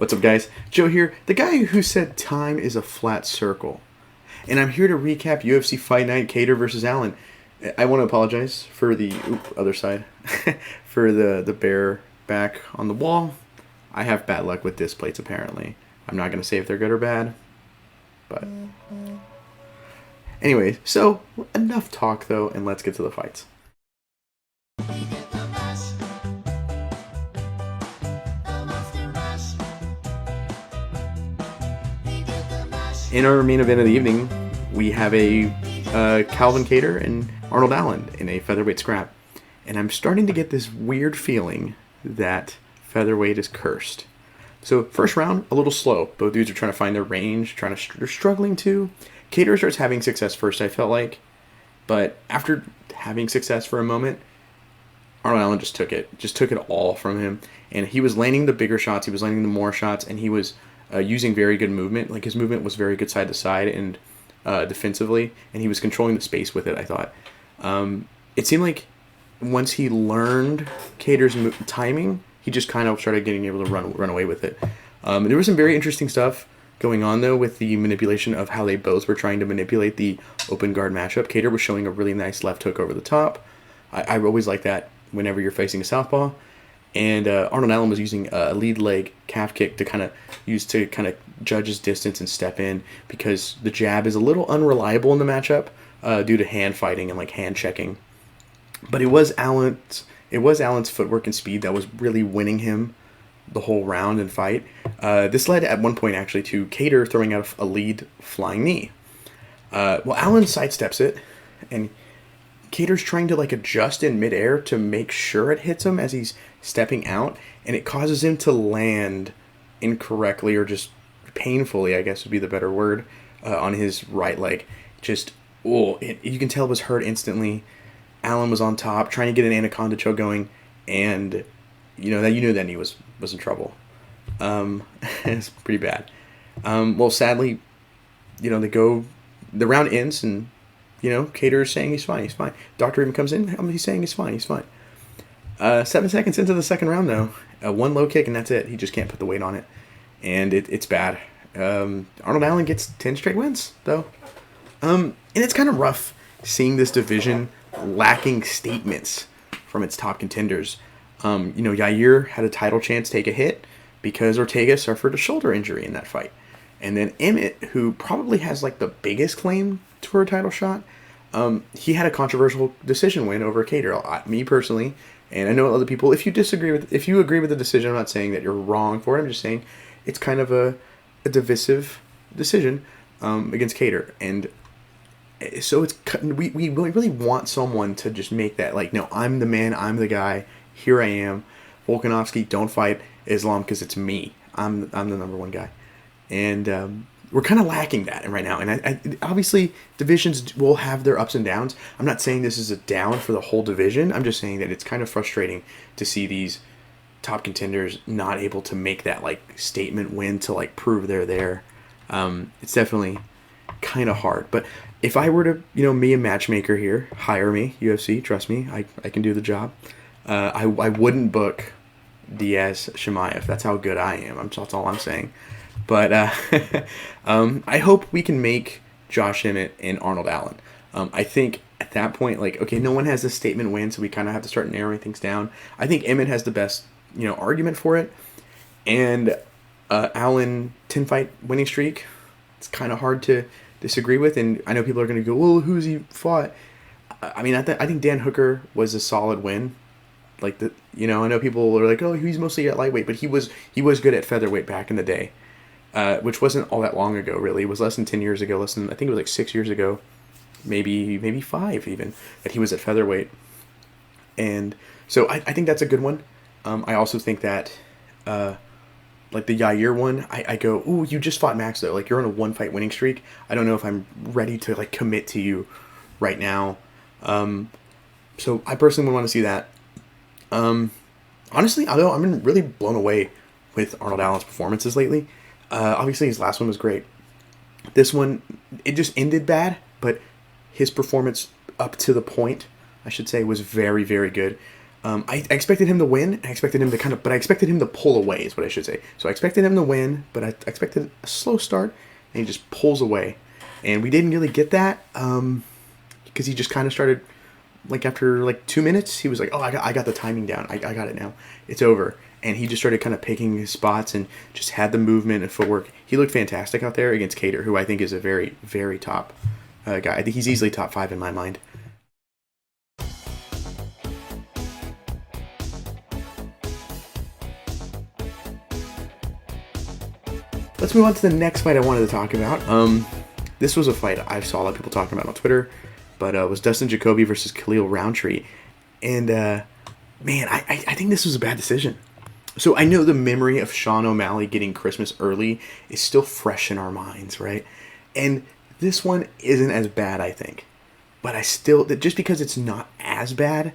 What's up, guys? Joe here, the guy who said time is a flat circle. And I'm here to recap UFC Fight Night, Kattar versus Allen. I want to apologize for the other side, for the bare back on the wall. I have bad luck with disc plates, apparently. I'm not going to say if they're good or bad, but... Anyway, so enough talk, though, and let's get to the fights. In our main event of the evening, we have a Calvin Kattar and Arnold Allen in a featherweight scrap. And I'm starting to get this weird feeling that featherweight is cursed. So first round, a little slow. Both dudes are trying to find their range, they're struggling to. Kattar starts having success first, I felt like. But after having success for a moment, Arnold Allen just took it all from him. And he was landing the bigger shots, he was landing the more shots, and he was using very good movement. Like, his movement was very good side to side and defensively, and he was controlling the space with it, I thought. It seemed like once he learned Kattar's timing, he just kind of started getting able to run away with it. There was some very interesting stuff going on, though, with the manipulation of how they both were trying to manipulate the open guard matchup. Kattar was showing a really nice left hook over the top. I always like that whenever you're facing a southpaw. And Arnold Allen was using a lead leg calf kick to kind of judge his distance and step in, because the jab is a little unreliable in the matchup due to hand fighting and hand checking. But it was Allen's footwork and speed that was really winning him the whole round and fight. This led at one point actually to Kattar throwing out a lead flying knee. Well, Allen sidesteps it, and Kattar's trying to adjust in midair to make sure it hits him as he's stepping out, and it causes him to land incorrectly, or just painfully, I guess would be the better word, on his right leg. You can tell it was hurt instantly. Allen was on top, trying to get an anaconda choke going, and you knew that he was in trouble. It's pretty bad. Well, sadly, the round ends, and Kattar is saying he's fine. Doctor even comes in. He's saying he's fine. 7 seconds into the second round, though, one low kick, and that's it. He just can't put the weight on it, and it's bad. Arnold Allen gets 10 straight wins, though. And it's kind of rough seeing this division lacking statements from its top contenders. Yair had a title chance take a hit because Ortega suffered a shoulder injury in that fight. And then Emmett, who probably has the biggest claim to a title shot, he had a controversial decision win over Kattar. Me personally, and I know other people, if you agree with the decision, I'm not saying that you're wrong for it. I'm just saying it's kind of a divisive decision against Kattar. And so we really want someone to just make that no, I'm the man, I'm the guy, here I am. Volkanovski, don't fight Islam because it's me. I'm the number one guy. And we're kind of lacking that right now. And I obviously, divisions will have their ups and downs. I'm not saying this is a down for the whole division. I'm just saying that it's kind of frustrating to see these top contenders not able to make that statement win to prove they're there. It's definitely kind of hard. But if I were to, me a matchmaker here, hire me, UFC, trust me, I can do the job. I wouldn't book Diaz Chimaev. That's how good I am. That's all I'm saying. But I hope we can make Josh Emmett and Arnold Allen. I think at that point, okay, no one has a statement win, so we kind of have to start narrowing things down. I think Emmett has the best, argument for it. And Allen, 10-fight winning streak, it's kind of hard to disagree with. And I know people are going to go, well, who's he fought? I mean, I think Dan Hooker was a solid win. I know people are oh, he's mostly at lightweight, but he was good at featherweight back in the day. Which wasn't all that long ago, really. It was less than 10 years ago. I think it was 6 years ago, maybe 5 even, that he was at featherweight. And so I think that's a good one. I also think that, the Yair one, I go, ooh, you just fought Max, though. You're on a 1-fight winning streak. I don't know if I'm ready to, commit to you right now. So I personally would want to see that. Honestly, although I've been really blown away with Arnold Allen's performances lately. Obviously, his last one was great. This one, it just ended bad, but his performance up to the point, I should say, was very, very good. I expected him to win. I expected him to but I expected him to pull away is what I should say. So I expected him to win, but I expected a slow start, and he just pulls away. And we didn't really get that, because he just kind of started, like after like 2 minutes, he was like, oh, I got the timing down. I got it now. It's over. And he just started kind of picking his spots and just had the movement and footwork. He looked fantastic out there against Kattar, who I think is a very, very top guy. I think he's easily top 5 in my mind. Let's move on to the next fight I wanted to talk about. This was a fight I saw a lot of people talking about on Twitter, but it was Dustin Jacoby versus Khalil Rountree. And, man, I think this was a bad decision. So I know the memory of Sean O'Malley getting Christmas early is still fresh in our minds, right? And this one isn't as bad, I think. But I still, just because it's not as bad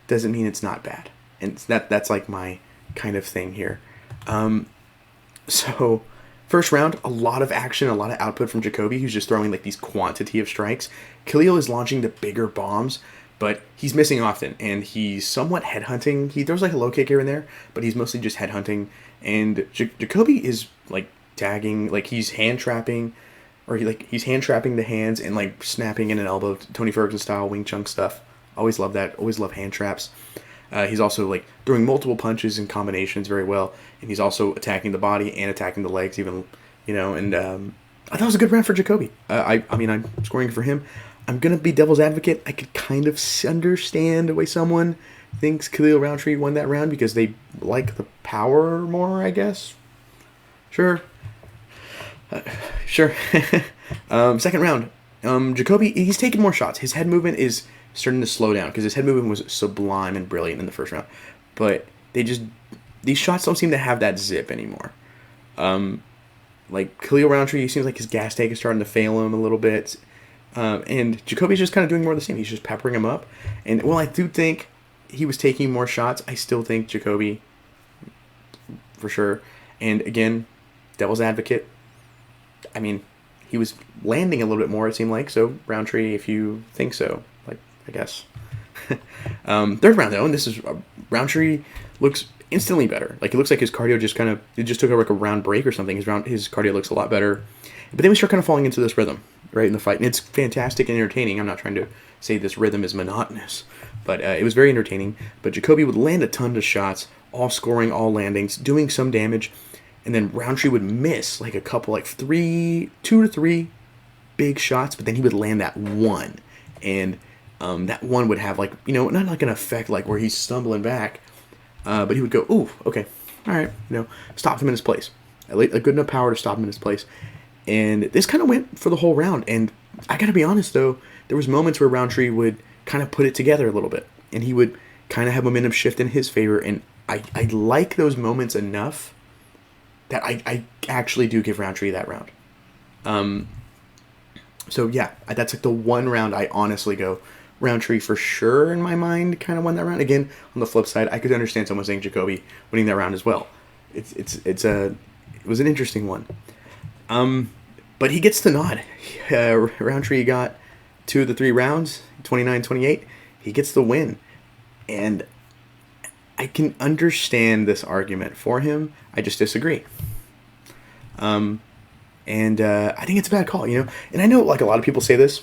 doesn't mean it's not bad. And that's like my kind of thing here. So first round, a lot of action, a lot of output from Jacoby, who's just throwing like these quantity of strikes. Khalil is launching the bigger bombs, but he's missing often, and he's somewhat headhunting. He throws like a low kick here and there, but he's mostly just headhunting. And Jacoby is like tagging, like he's hand trapping, or he's hand trapping the hands and like snapping in an elbow, Tony Ferguson style Wing Chun stuff. Always love that. Always love hand traps. He's also like throwing multiple punches and combinations very well, and he's also attacking the body and attacking the legs, even, And I thought it was a good round for Jacoby. I mean, I'm scoring for him. I'm gonna be devil's advocate. I could kind of understand the way someone thinks Khalil Rountree won that round because they like the power more, I guess. Sure. Sure. Second round. Jacoby, he's taking more shots. His head movement is starting to slow down because his head movement was sublime and brilliant in the first round. But these shots don't seem to have that zip anymore. Like Khalil Rountree, seems like his gas tank is starting to fail him a little bit. And Jacoby's just kind of doing more of the same. He's just peppering him up. And while I do think he was taking more shots, I still think Jacoby, for sure. And again, devil's advocate. I mean, he was landing a little bit more, it seemed like. So, Rountree, if you think so, like, I guess. Third round, though, and this is Rountree looks instantly better. Like, it looks like his cardio it just took like a round break or something. His cardio looks a lot better. But then we start kind of falling into this rhythm, right, in the fight. And it's fantastic and entertaining. I'm not trying to say this rhythm is monotonous, but it was very entertaining. But Jacoby would land a ton of shots, all scoring, all landings, doing some damage. And then Rountree would miss like a couple, like 2 to 3 big shots, but then he would land that one. And that one would have like, not like an effect like where he's stumbling back, but he would go, ooh, okay, all right, stopped him in his place. A good enough power to stop him in his place. And this kind of went for the whole round. And I got to be honest, though, there was moments where Rountree would kind of put it together a little bit. And he would kind of have momentum shift in his favor. And I like those moments enough that I actually do give Rountree that round. So, yeah, that's like the one round I honestly go, Rountree for sure in my mind kind of won that round. Again, on the flip side, I could understand someone saying Jacoby winning that round as well. It was an interesting one. But he gets the nod. Rountree got 2 of the 3 rounds, 29-28. He gets the win. And I can understand this argument for him. I just disagree. And I think it's a bad call, And I know, like, a lot of people say this.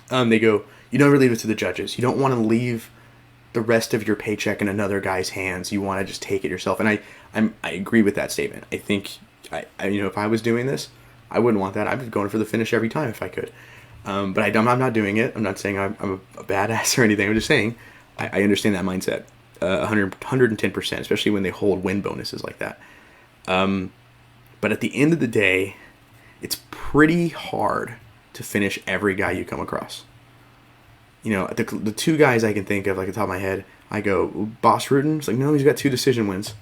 They go, you never leave it to the judges. You don't want to leave the rest of your paycheck in another guy's hands. You want to just take it yourself. And I agree with that statement. I think, if I was doing this, I wouldn't want that. I'd be going for the finish every time if I could. But I'm not doing it. I'm not saying I'm a badass or anything. I'm just saying I understand that mindset 110%, especially when they hold win bonuses like that. But at the end of the day, it's pretty hard to finish every guy you come across. The 2 guys I can think of, like, at the top of my head, I go, Boss Rutten. It's like, no, he's got 2 decision wins.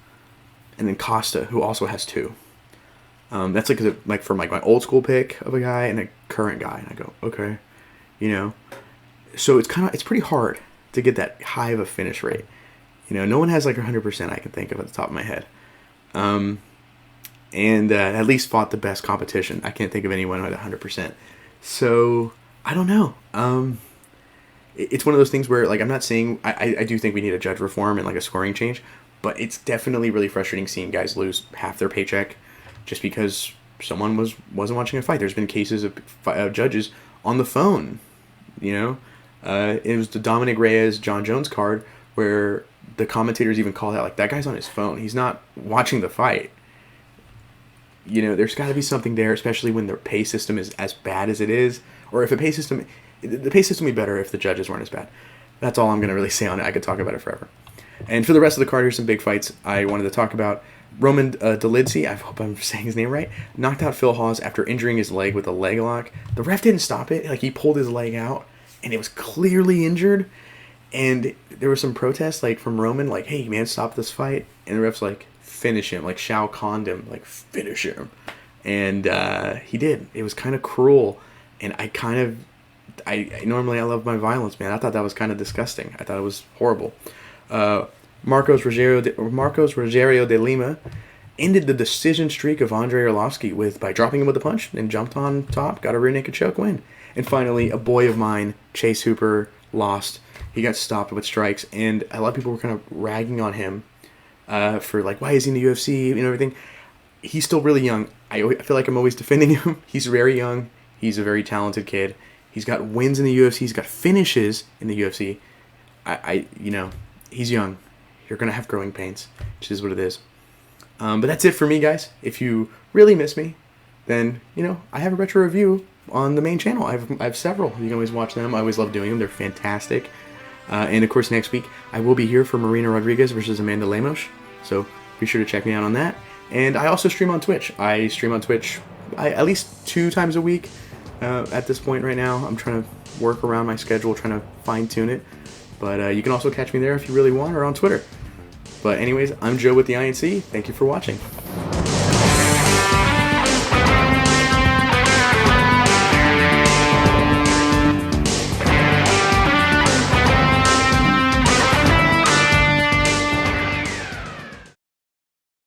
And then Costa, who also has 2. That's like for my old school pick of a guy and a current guy, and I go, okay, so it's pretty hard to get that high of a finish rate. No one has like 100% I can think of at the top of my head, and at least fought the best competition. I can't think of anyone at 100%. So I don't know. it's one of those things where, like, I'm not saying I do think we need a judge reform and like a scoring change, but it's definitely really frustrating seeing guys lose half their paycheck just because someone wasn't watching a fight. There's been cases of judges on the phone, you know. It was the Dominic Reyes John Jones card where the commentators even called out, like, that guy's on his phone. He's not watching the fight. You know, there's got to be something there, especially when the pay system is as bad as it is. Or if the pay system would be better if the judges weren't as bad. That's all I'm going to really say on it. I could talk about it forever. And for the rest of the card, here's some big fights I wanted to talk about. Roman Dolidze, I hope I'm saying his name right, knocked out Phil Hawes after injuring his leg with a leg lock. The ref didn't stop it. Like, he pulled his leg out, and it was clearly injured. And there was some protests, like, from Roman, like, hey, man, stop this fight. And the ref's like, finish him. Like, Shao Kahn'd him. Like, finish him. And he did. It was kind of cruel. And I normally I love my violence, man. I thought that was kind of disgusting. I thought it was horrible. Marcos Rogerio de Lima ended the decision streak of Andrei Arlovski by dropping him with a punch and jumped on top, got a rear naked choke win. And finally, a boy of mine, Chase Hooper, lost. He got stopped with strikes, and a lot of people were kind of ragging on him for, like, why is he in the UFC and everything. He's still really young. I feel like I'm always defending him. He's very young. He's a very talented kid. He's got wins in the UFC. He's got finishes in the UFC. He's young. You're going to have growing pains, which is what it is. But that's it for me, guys. If you really miss me, then, I have a retro review on the main channel. I have several. You can always watch them. I always love doing them. They're fantastic. And, of course, next week, I will be here for Marina Rodriguez versus Amanda Lemos. So be sure to check me out on that. And I also stream on Twitch. I stream on Twitch at least 2 times a week at this point right now. I'm trying to work around my schedule, trying to fine-tune it. But you can also catch me there if you really want, or on Twitter. But anyways, I'm Joe with the INC. Thank you for watching.